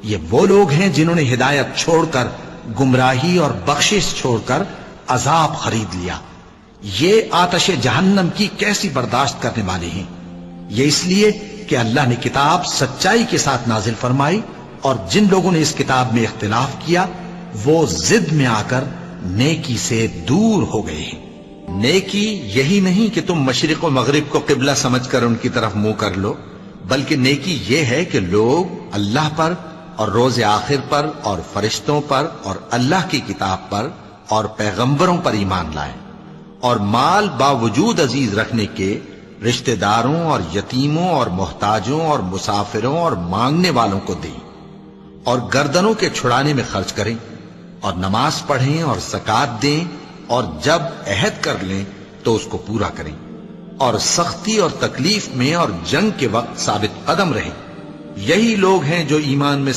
یہ وہ لوگ ہیں جنہوں نے ہدایت چھوڑ کر گمراہی اور بخشش چھوڑ کر عذاب خرید لیا. یہ آتش جہنم کی کیسی برداشت کرنے والے ہیں. یہ اس لیے کہ اللہ نے کتاب سچائی کے ساتھ نازل فرمائی، اور جن لوگوں نے اس کتاب میں اختلاف کیا وہ ضد میں آ کر نیکی سے دور ہو گئے ہیں. نیکی یہی نہیں کہ تم مشرق و مغرب کو قبلہ سمجھ کر ان کی طرف منہ کر لو، بلکہ نیکی یہ ہے کہ لوگ اللہ پر اور روز آخر پر اور فرشتوں پر اور اللہ کی کتاب پر اور پیغمبروں پر ایمان لائیں، اور مال باوجود عزیز رکھنے کے رشتہ داروں اور یتیموں اور محتاجوں اور مسافروں اور مانگنے والوں کو دیں، اور گردنوں کے چھڑانے میں خرچ کریں، اور نماز پڑھیں اور زکوٰۃ دیں، اور جب عہد کر لیں تو اس کو پورا کریں، اور سختی اور تکلیف میں اور جنگ کے وقت ثابت قدم رہیں. یہی لوگ ہیں جو ایمان میں